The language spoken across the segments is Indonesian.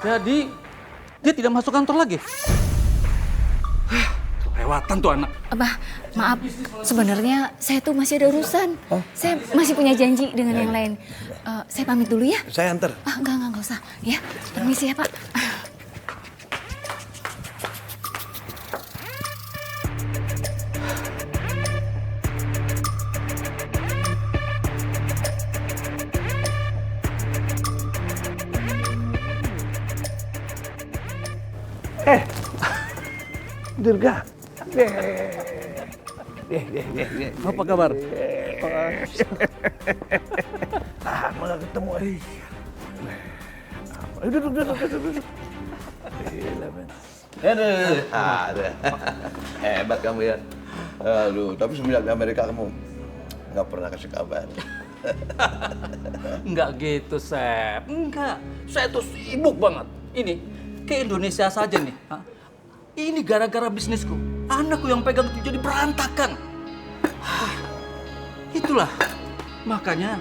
Jadi dia tidak masuk kantor lagi. Kelewatan tuh anak. Abah, maaf. Sebenarnya saya tuh masih ada urusan. Saya masih punya janji dengan yang lain. Saya pamit dulu ya. Saya antar. Enggak usah. Ya, permisi ya Pak. Dirga. Apa kabar? Malah ketemu. Duduk. Gila, men. Aduh. Hebat kamu ya. Aduh, tapi semenjak di Amerika kamu nggak pernah kasih kabar. Enggak gitu, Sep. Enggak. Saya tuh sibuk banget. Ini ke Indonesia saja nih. Ini gara-gara bisnisku. Anakku yang pegang itu jadi berantakan. Itulah. Makanya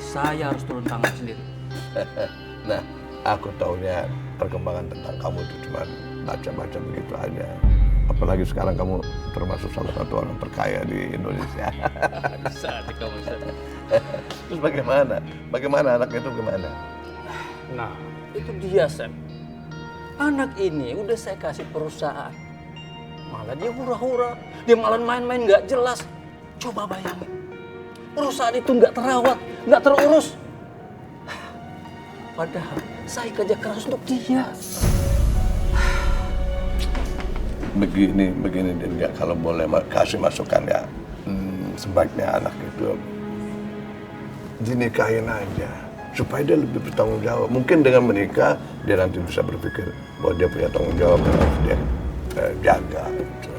saya harus turun tangan sendiri. Nah, aku taunya perkembangan tentang kamu itu cuma baca-baca begitu aja. Apalagi sekarang kamu termasuk salah satu orang terkaya di Indonesia. Bisa kamu bisa. Terus bagaimana? Bagaimana anak itu gimana? Nah, itu dia, Sep. Anak ini udah saya kasih perusahaan. Malah dia hura-hura. Dia malah main-main nggak jelas. Coba bayangin. Perusahaan itu nggak terawat, nggak terurus. Padahal saya kerja keras untuk dia. Begini Dirga, kalau boleh kasih masukan ya. Sebaiknya anak itu dinikahin aja. Supaya dia lebih bertanggung jawab. Mungkin dengan menikah, dia nanti bisa berpikir bahwa dia punya tanggung jawab yang harus dia jaga. Gitu.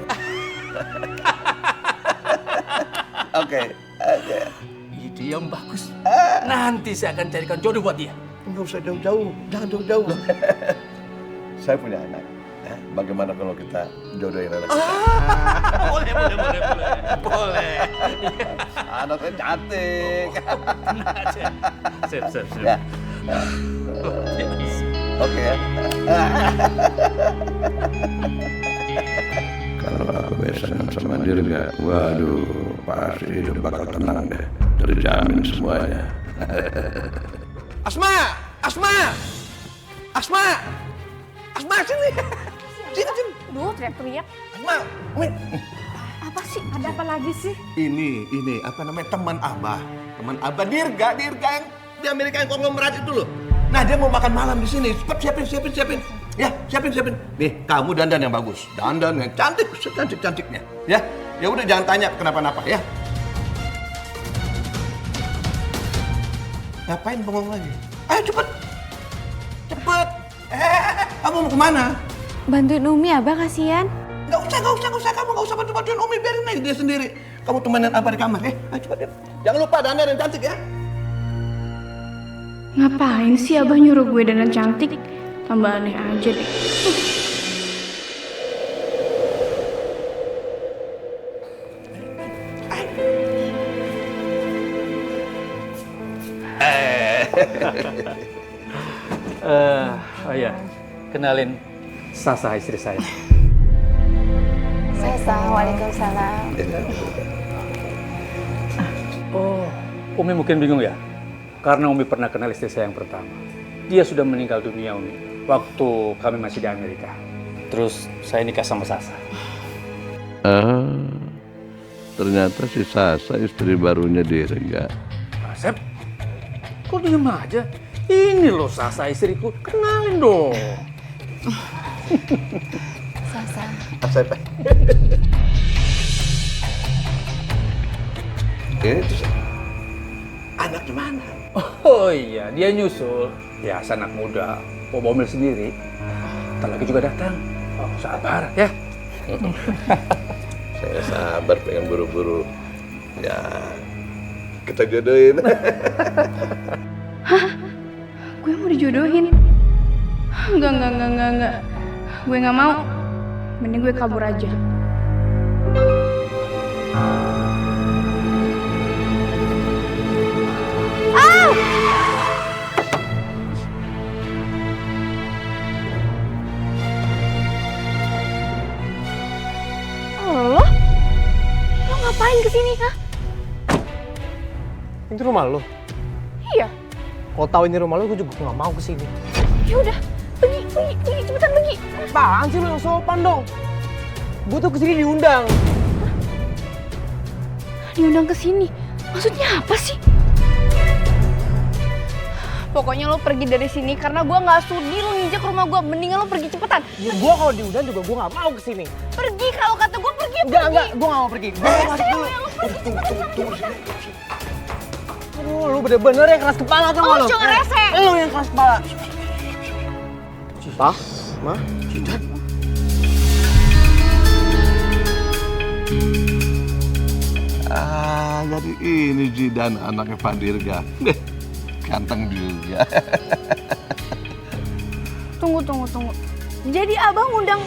Oke. Ide yang bagus. Nanti saya akan carikan jodoh buat dia. Nggak usah jauh-jauh, jangan jauh-jauh. Saya punya anak. Bagaimana kalau kita jodohin anak kita? Boleh. Anaknya cantik. Sip. Ya. Oke ya. Kalau aku besaran sama Dirga, waduh, pasti hidup bakal tenang deh. Terjamin semuanya. Asma, sini. Sini. Duh, teriak-teriak. Asma, Apa sih? Ada apa lagi sih? ini apa namanya teman Abah Dirga yang di Amerika yang konglomerat itu loh. Nah, dia mau makan malam di sini. Cepat siapin. Ya, siapin. Nih, kamu dandan yang bagus. Dandan yang cantik, secantik-cantiknya. Ya udah jangan tanya kenapa-napa ya. Ngapain bengong lagi? Ayo cepet. Kamu mau kemana? Bantuin Umi, Abah, kasihan. Nggak usah. Kamu nggak usah bantu-bantuin Umi, biarin aja dia sendiri. Kamu temenin Abah di kamar, ayo cepet ya. Jangan lupa dandan yang cantik ya. Ngapain sih Abah nyuruh gue dandan cantik? Tambah aneh aja deh. Oh ya, kenalin Sasa istri saya. Waalaikumsalam. Oh, Umi mungkin bingung ya? Karena Umi pernah kenal istri saya yang pertama. Dia sudah meninggal dunia, Umi, waktu kami masih di Amerika. Terus saya nikah sama Sasa. Ternyata si Sasa istri barunya Dirga. Asep, kok diem aja? Ini loh Sasa istriku, kenalin dong. Sasa. Asep. Ini tuh anaknya mana? Oh iya, dia nyusul. Ya, anak muda, bawa mobil sendiri. Ntar lagi juga datang. Oh, sabar ya. Saya sabar pengen buru-buru. Ya, kita jodohin. Gue mau dijodohin. Enggak. Gue nggak mau. Mending gue kabur aja. ngapain kesini, ha? Ini rumah lo? Iya. Kalau tahu ini rumah lo, gue juga nggak mau kesini. Ya udah, pergi, cepetan pergi. Apaan sih lo yang sopan dong? Gue tuh kesini diundang. Diundang kesini? Maksudnya apa sih? Pokoknya lo pergi dari sini karena gue nggak sudi lo nginjak rumah gue. Mendingan lo pergi cepetan. Ya gue kalau diundang juga gue nggak mau kesini. Pergi kalau kata gue pergi. Enggak, gue nggak mau pergi. Gue masuk dulu. Tunggu sini. Aduh, lu bener-bener yang keras kepala tuh lo. Cowok rese. Lu yang keras kepala. Pak, Ma, Jidan. Jadi ini Jidan anaknya Pak Dirga. Ganteng juga. Tunggu. Jadi abang undang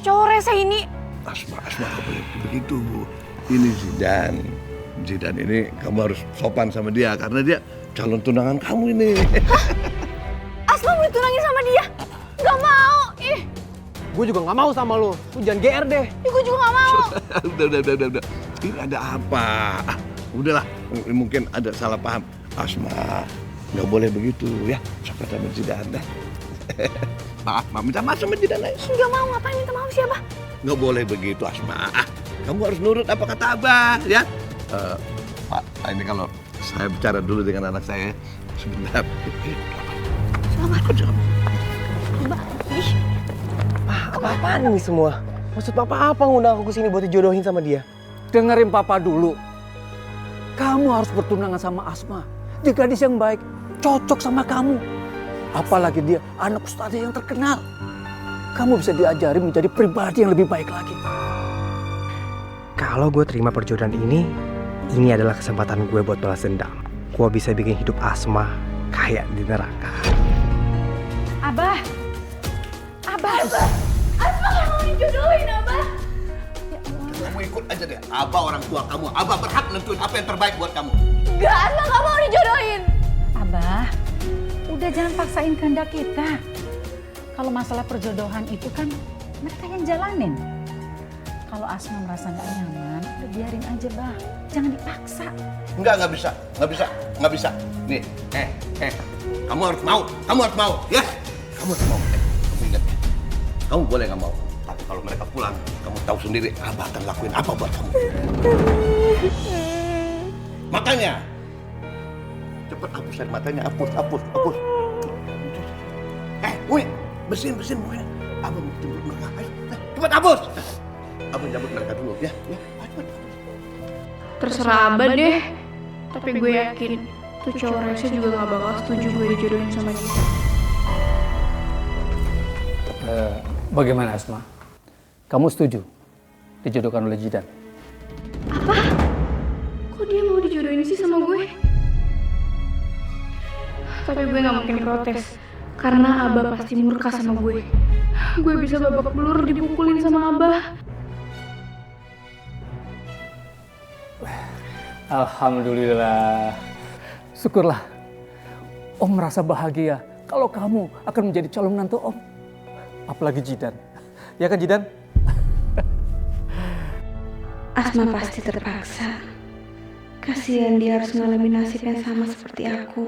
cowok rese ini. Asma, gak boleh begitu. Ini Jidan ini kamu harus sopan sama dia karena dia calon tunangan kamu ini. Asma mau ditunangin sama dia? Gak mau. gue juga nggak mau sama lu. Lu jangan GR deh. Gue juga gak mau. Udah. Ini ada apa? Udahlah, mungkin ada salah paham. Asma, nggak boleh begitu ya. Sopan sama Jidan. Maaf, minta maaf sama Jidan aja. Gak mau, ngapain minta maaf siapa? Nggak boleh begitu, Asma. Kamu harus nurut apa kata Abah, ya? Pak, ini kalau saya bicara dulu dengan anak saya sebentar. Selamat. Apa-apaan ini semua? Maksud papa apa ngundang aku kesini buat dijodohin sama dia? Dengerin papa dulu. Kamu harus bertunangan sama Asma. Dia gadis yang baik, cocok sama kamu. Apalagi dia anak ustadz yang terkenal. Kamu bisa diajari menjadi pribadi yang lebih baik lagi. Kalau gue terima perjodohan ini adalah kesempatan gue buat balas dendam. Gue bisa bikin hidup Asma kayak di neraka. Abah. Asma gak mau dijodohin, Abah. Kamu ikut aja deh. Abah orang tua kamu. Abah berhak nentuin apa yang terbaik buat kamu. Gak, Asma gak mau dijodohin. Abah, udah jangan paksain kehendak kita. Kalau masalah perjodohan itu kan mereka yang jalanin. Kalau Asma merasa nggak nyaman, udah biarin aja, Bah. Jangan dipaksa. Nggak bisa. Nih, kamu harus mau, ya? Kamu harus mau. Kamu ingat ya? Kamu boleh nggak mau, tapi kalau mereka pulang, kamu tahu sendiri Abah akan lakuin apa buat kamu. Makanya, cepet hapus air matanya, hapus. Wih, bersihin mukanya. Abah mau jemput mereka, ayo, cepet hapus. Abah jemput mereka dulu, ya, cepet. Terserah Abah deh. Tapi gue yakin tuh cowok rese juga gak bakal setuju gue dijodohin sama dia. Bagaimana Asma? Kamu setuju dijodohkan oleh Jidan? Apa? Kok dia mau dijodohin sih sama gue? Tapi gue gak mungkin protes. Karena Abah pasti murka sama gue. Gue bisa babak belur dipukulin sama Abah. Alhamdulillah. Syukurlah. Om merasa bahagia kalau kamu akan menjadi calon menantu Om. Apalagi Jidan. Ya kan Jidan? Asma pasti terpaksa. Kasihan dia harus mengalami nasib yang sama seperti aku.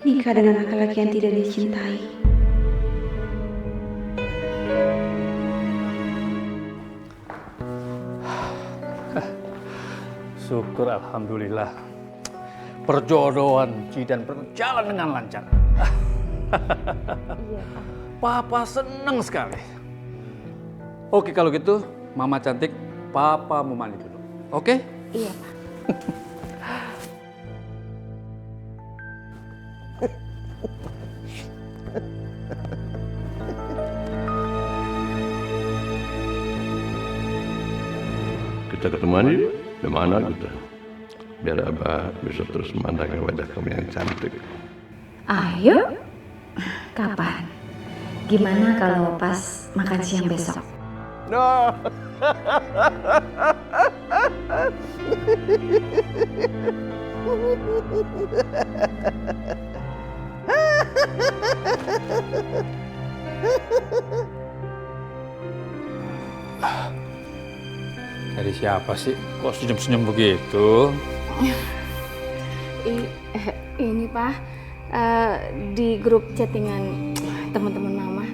Nikah dengan laki-laki yang tidak dicintai. Syukur alhamdulillah. Perjodohan Jidan berjalan dengan lancar. Papa senang sekali. Oke kalau gitu, Mama cantik, Papa mau mandi dulu. Oke? Iya, Pak. Kita ketemuan di mana kita? Biar Abah bisa terus memandangkan wajah kamu yang cantik. Ayo. Kapan? Gimana kalau pas makan siang besok? No. Dari siapa sih? Kok senyum-senyum begitu? Ini Pak, di grup chattingan teman-teman Mama,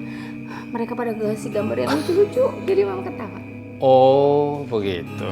mereka pada ngasih gambar yang lucu-lucu, jadi Mama ketawa. Oh, begitu.